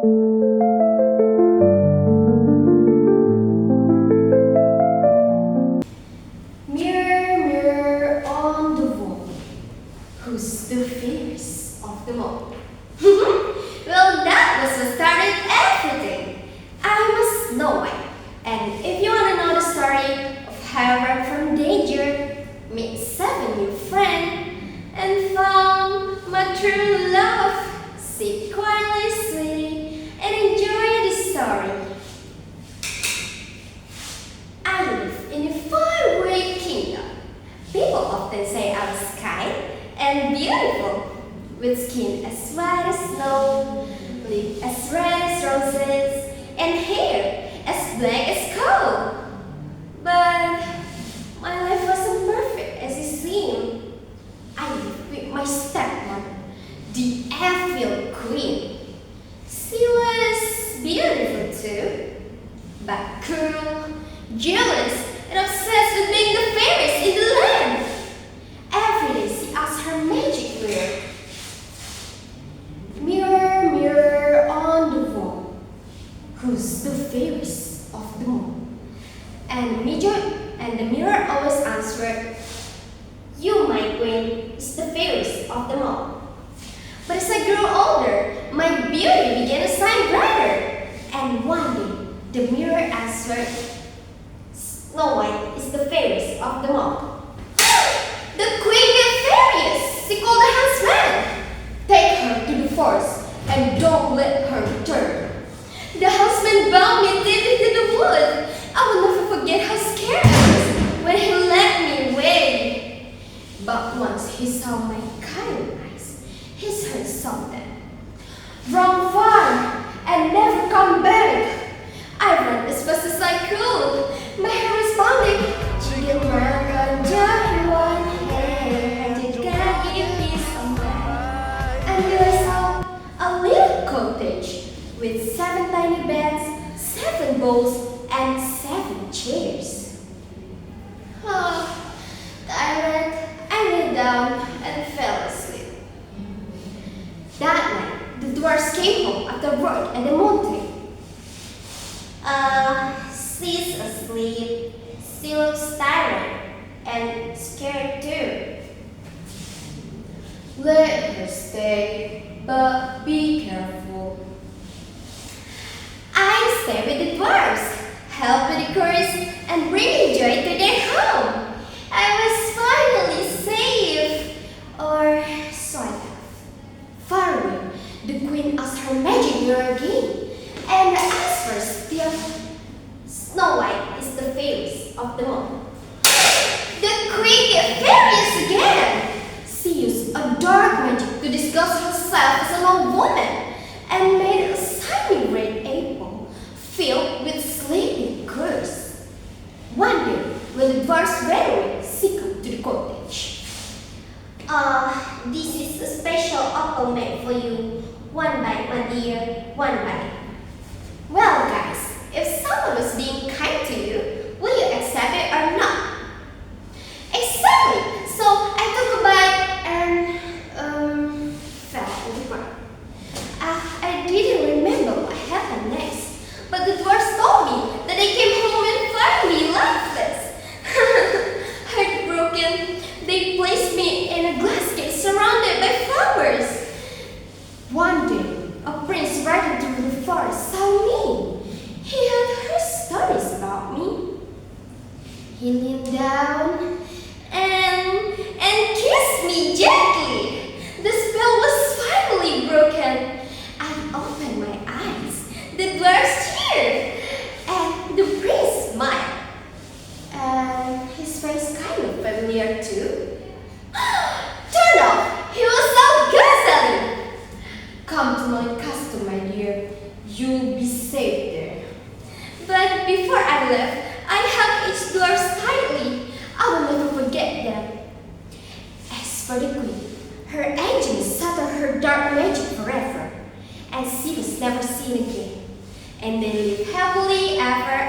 Mirror, mirror on the wall, who's the fairest of them all? Well, that was what started everything. I was Snow White, and if you want to know the story of how I ran from danger, made 7 new friends, and found my true love, sit quietly, sweetie, and enjoy the story. I live in a faraway kingdom. People often say I was kind and beautiful, with skin as white as snow, lips as red as roses, and hair as black as coal. But my life wasn't perfect as it seemed. I lived with my stepmother, the Elf Queen. She was beautiful too, but cruel, jealous, and obsessed with being the fairest in the land. Every day she asked her magic mirror, mirror, mirror on the wall, who's the fairest of them all? And the mirror always answered, you, my queen, is the fairest of them all. But as I grew older, my beauty began to shine brighter. And one day, the mirror answered, Snow White is the fairest of them all. The queen the fairest, she called the huntsman. Take her to the forest and don't let her return. The huntsman bound me deep into the wood. I will never forget how scared I was when he led me away. But once he saw my kind eyes, his heart softened. Run far and never come back. I ran as fast as I could. My hair responding, chicken run, just one hair, and you can't give me some back. Until I saw a little cottage with 7 tiny beds, 7 bowls, and 7 chairs. Oh, tired, I lay down and fell asleep. That night, the dwarfs came home after work at the mountain. She's asleep. She looks tired and scared too. Let her stay, but be careful. I stay with the dwarfs, help with the chorus, and bring joy to their home. I was finally safe, or sort of. Far away, the queen asked her magic mirror again, and asked for still, Snow White is the fairest of them all. The queen get furious again. She used a dark magic to disguise herself as an old woman, and made a shiny red apple filled with sleeping curse. One day, when the dwarfs ran away, she came to the cottage. This is a special apple made for you. One bite, my dear, one bite. Well, guys, if someone was being kind to you, will you accept it or not? Exactly! So I took a bite and fell on the ground. I didn't remember what happened next, but the dwarfs told me that they came home and found me lifeless. Heartbroken, they placed me in a glass case surrounded by flowers. One day, a prince riding through the forest saw me. He had heard stories about me. He leaned down and kissed me gently. The spell was finally broken. I opened my eyes. The dwarfs cheered, and the prince smiled. And his face kind of familiar too. Turn off! He was so guzzling! Come to my castle, my dear. You'll be safe there. But before I left, I hugged each dwarf tightly. I will never forget them. As for the queen, her engines settled her dark magic forever, and she was never seen again. And they lived happily ever